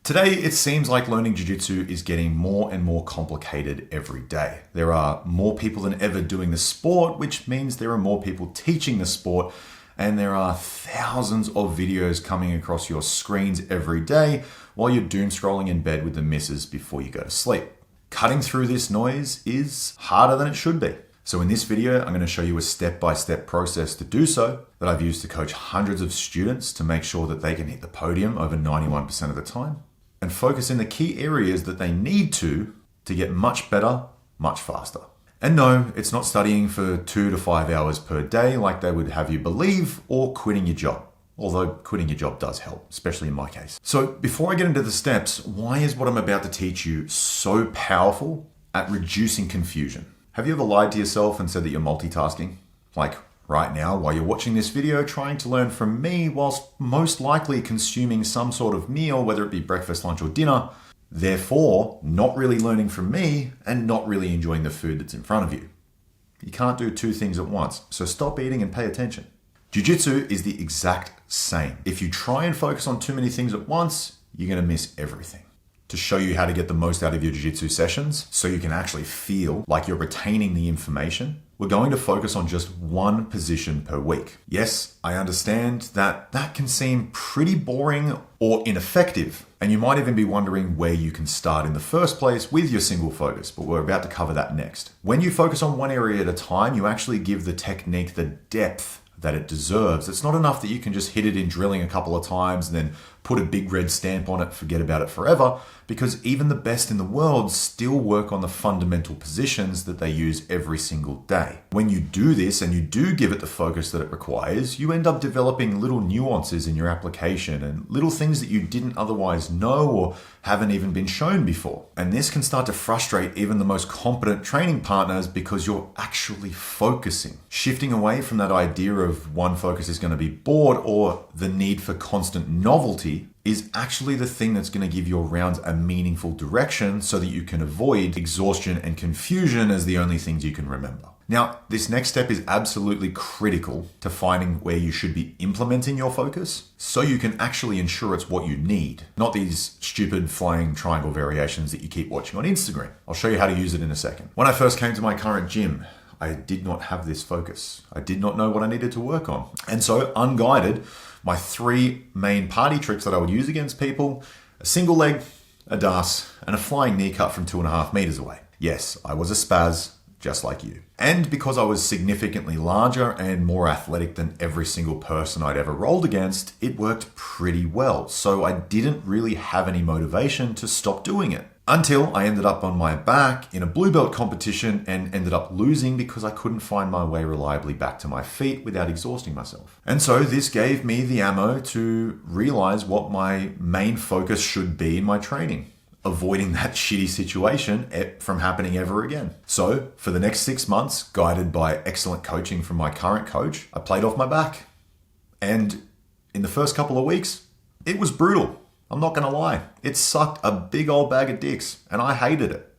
Today, it seems like learning Jiu-Jitsu is getting more and more complicated every day. There are more people than ever doing the sport, which means there are more people teaching the sport, and there are thousands of videos coming across your screens every day while you're doom scrolling in bed with the missus before you go to sleep. Cutting through this noise is harder than it should be. So in this video, I'm going to show you a step-by-step process to do so that I've used to coach hundreds of students to make sure that they can hit the podium over 91% of the time and focus in the key areas that they need to get much better, much faster. And no, it's not studying for 2 to 5 hours per day like they would have you believe, or quitting your job. Although quitting your job does help, especially in my case. So before I get into the steps, why is what I'm about to teach you so powerful at reducing confusion? Have you ever lied to yourself and said that you're multitasking? Like right now, while you're watching this video, trying to learn from me whilst most likely consuming some sort of meal, whether it be breakfast, lunch, or dinner, therefore not really learning from me and not really enjoying the food that's in front of you. You can't do two things at once, so stop eating and pay attention. Jiu-Jitsu is the exact same. If you try and focus on too many things at once, you're going to miss everything. To show you how to get the most out of your Jiu-Jitsu sessions so you can actually feel like you're retaining the information, we're going to focus on just one position per week. Yes, I understand that can seem pretty boring or ineffective, and you might even be wondering where you can start in the first place with your single focus, but we're about to cover that next. When you focus on one area at a time, you actually give the technique the depth that it deserves. It's not enough that you can just hit it in drilling a couple of times and then put a big red stamp on it, forget about it forever, because even the best in the world still work on the fundamental positions that they use every single day. When you do this and you do give it the focus that it requires, you end up developing little nuances in your application and little things that you didn't otherwise know or haven't even been shown before. And this can start to frustrate even the most competent training partners because you're actually focusing. Shifting away from that idea of one focus is going to be bored or the need for constant novelty is actually the thing that's going to give your rounds a meaningful direction so that you can avoid exhaustion and confusion as the only things you can remember. Now, this next step is absolutely critical to finding where you should be implementing your focus so you can actually ensure it's what you need, not these stupid flying triangle variations that you keep watching on Instagram. I'll show you how to use it in a second. When I first came to my current gym, I did not have this focus. I did not know what I needed to work on. And so, unguided, my 3 main party tricks that I would use against people: a single leg, a das, and a flying knee cut from 2.5 meters away. Yes, I was a spaz, just like you. And because I was significantly larger and more athletic than every single person I'd ever rolled against, it worked pretty well. So I didn't really have any motivation to stop doing it. Until I ended up on my back in a blue belt competition and ended up losing because I couldn't find my way reliably back to my feet without exhausting myself. And so this gave me the ammo to realize what my main focus should be in my training, avoiding that shitty situation from happening ever again. So for the next 6 months, guided by excellent coaching from my current coach, I played off my back. And in the first couple of weeks, it was brutal. I'm not going to lie. It sucked a big old bag of dicks and I hated it.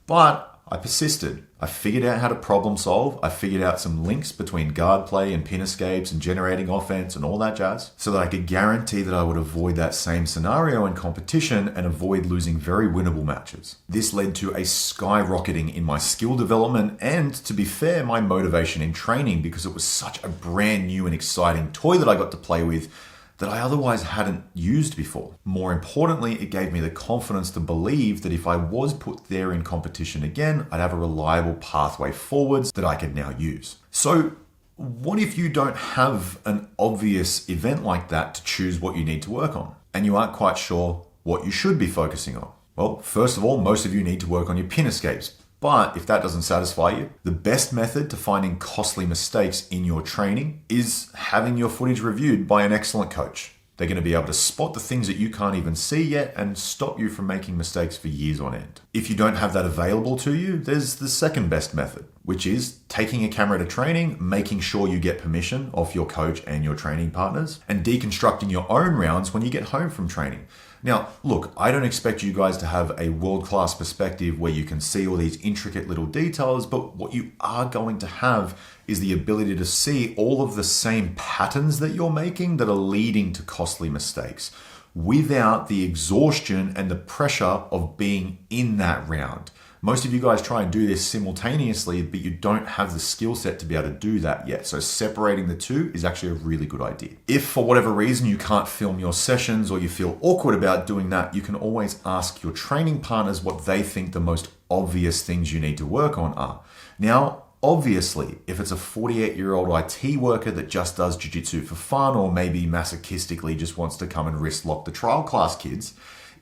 But I persisted. I figured out how to problem solve. I figured out some links between guard play and pin escapes and generating offense and all that jazz so that I could guarantee that I would avoid that same scenario in competition and avoid losing very winnable matches. This led to a skyrocketing in my skill development and, to be fair, my motivation in training because it was such a brand new and exciting toy that I got to play with that I otherwise hadn't used before. More importantly, it gave me the confidence to believe that if I was put there in competition again, I'd have a reliable pathway forwards that I could now use. So what if you don't have an obvious event like that to choose what you need to work on, and you aren't quite sure what you should be focusing on? Well, first of all, most of you need to work on your pin escapes. But if that doesn't satisfy you, the best method to finding costly mistakes in your training is having your footage reviewed by an excellent coach. They're going to be able to spot the things that you can't even see yet and stop you from making mistakes for years on end. If you don't have that available to you, there's the second best method, which is taking a camera to training, making sure you get permission of your coach and your training partners, and deconstructing your own rounds when you get home from training. Now, look, I don't expect you guys to have a world-class perspective where you can see all these intricate little details, but what you are going to have is the ability to see all of the same patterns that you're making that are leading to costly mistakes. without the exhaustion and the pressure of being in that round. Most of you guys try and do this simultaneously, but you don't have the skill set to be able to do that yet. So separating the two is actually a really good idea. If for whatever reason you can't film your sessions or you feel awkward about doing that, you can always ask your training partners what they think the most obvious things you need to work on are. Now, obviously, if it's a 48-year-old IT worker that just does jiu-jitsu for fun or maybe masochistically just wants to come and wrist lock the trial class kids,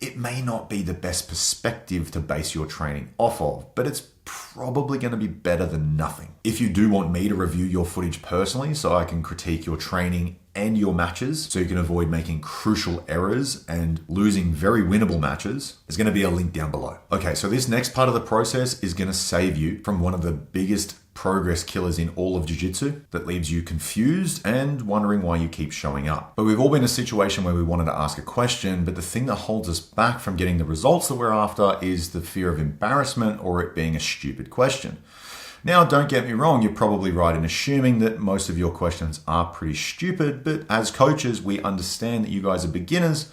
it may not be the best perspective to base your training off of, but it's probably going to be better than nothing. If you do want me to review your footage personally so I can critique your training and your matches so you can avoid making crucial errors and losing very winnable matches, there's going to be a link down below. Okay, so this next part of the process is going to save you from one of the biggest progress killers in all of jiu-jitsu that leaves you confused and wondering why you keep showing up. But we've all been in a situation where we wanted to ask a question, but the thing that holds us back from getting the results that we're after is the fear of embarrassment or it being a stupid question. Now, don't get me wrong, you're probably right in assuming that most of your questions are pretty stupid, but as coaches, we understand that you guys are beginners,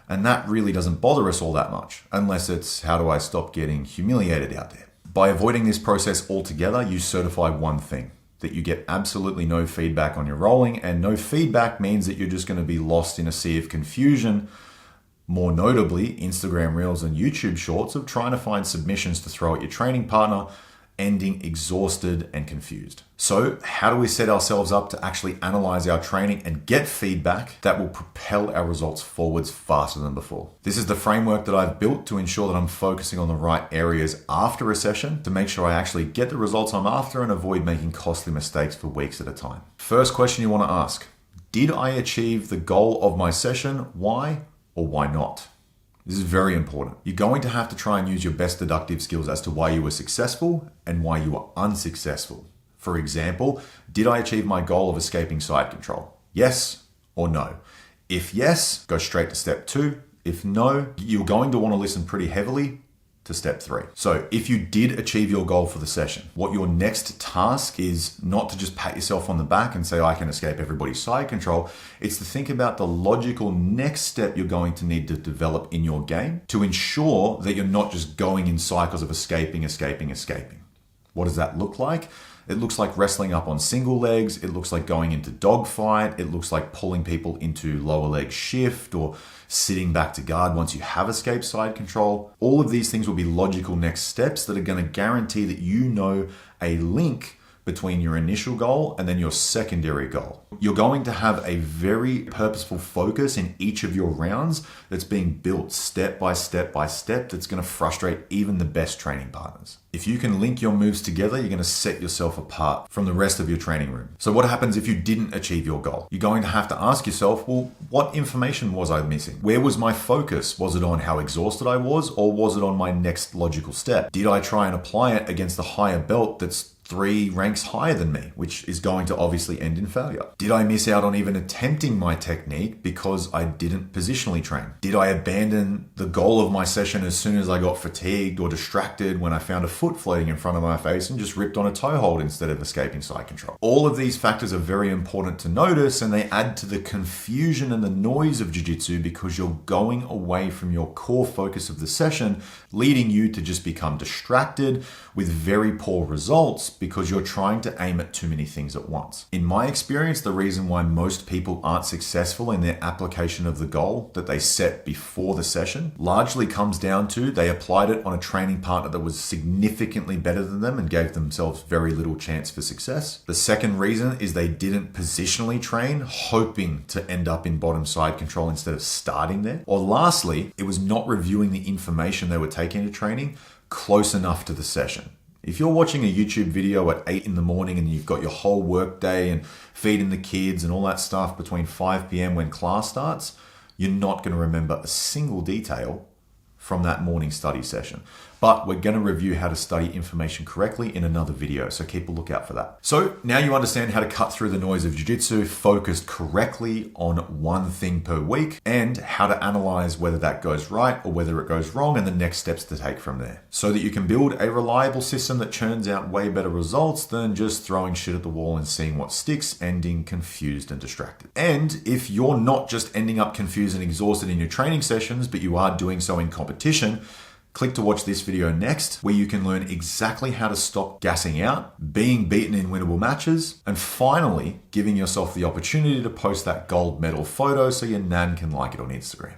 and that really doesn't bother us all that much, unless it's how do I stop getting humiliated out there. By avoiding this process altogether, you certify one thing, that you get absolutely no feedback on your rolling, and no feedback means that you're just going to be lost in a sea of confusion, more notably Instagram Reels and YouTube Shorts of trying to find submissions to throw at your training partner, ending exhausted and confused. So how do we set ourselves up to actually analyze our training and get feedback that will propel our results forwards faster than before? This is the framework that I've built to ensure that I'm focusing on the right areas after a session to make sure I actually get the results I'm after and avoid making costly mistakes for weeks at a time. First question you want to ask, did I achieve the goal of my session? Why or why not? This is very important. You're going to have to try and use your best deductive skills as to why you were successful and why you were unsuccessful. For example, did I achieve my goal of escaping side control? Yes or no? If yes, go straight to step 2. If no, you're going to want to listen pretty heavily to step 3. So if you did achieve your goal for the session, what your next task is not to just pat yourself on the back and say, I can escape everybody's side control. It's to think about the logical next step you're going to need to develop in your game to ensure that you're not just going in cycles of escaping. What does that look like? It looks like wrestling up on single legs. It looks like going into dogfight. It looks like pulling people into lower leg shift or sitting back to guard once you have escaped side control. All of these things will be logical next steps that are going to guarantee that you know a link between your initial goal and then your secondary goal. You're going to have a very purposeful focus in each of your rounds that's being built step by step by step that's going to frustrate even the best training partners. If you can link your moves together, you're going to set yourself apart from the rest of your training room. So what happens if you didn't achieve your goal? You're going to have to ask yourself, well, what information was I missing? Where was my focus? Was it on how exhausted I was, or was it on my next logical step? Did I try and apply it against the higher belt that's 3 ranks higher than me, which is going to obviously end in failure? Did I miss out on even attempting my technique because I didn't positionally train? Did I abandon the goal of my session as soon as I got fatigued or distracted when I found a foot floating in front of my face and just ripped on a toe hold instead of escaping side control? All of these factors are very important to notice, and they add to the confusion and the noise of jiu-jitsu because you're going away from your core focus of the session, leading you to just become distracted with very poor results because you're trying to aim at too many things at once. In my experience, the reason why most people aren't successful in their application of the goal that they set before the session largely comes down to they applied it on a training partner that was significantly better than them and gave themselves very little chance for success. The second reason is they didn't positionally train, hoping to end up in bottom side control instead of starting there. Or lastly, it was not reviewing the information they were taking to training close enough to the session. If you're watching a YouTube video at 8 in the morning and you've got your whole work day and feeding the kids and all that stuff between 5 p.m. when class starts, you're not going to remember a single detail from that morning study session. But we're going to review how to study information correctly in another video, so keep a lookout for that. So now you understand how to cut through the noise of jiu-jitsu, focused correctly on one thing per week, and how to analyze whether that goes right or whether it goes wrong and the next steps to take from there. So that you can build a reliable system that churns out way better results than just throwing shit at the wall and seeing what sticks, ending confused and distracted. And if you're not just ending up confused and exhausted in your training sessions, but you are doing so in competition, click to watch this video next, where you can learn exactly how to stop gassing out, being beaten in winnable matches, and finally giving yourself the opportunity to post that gold medal photo so your nan can like it on Instagram.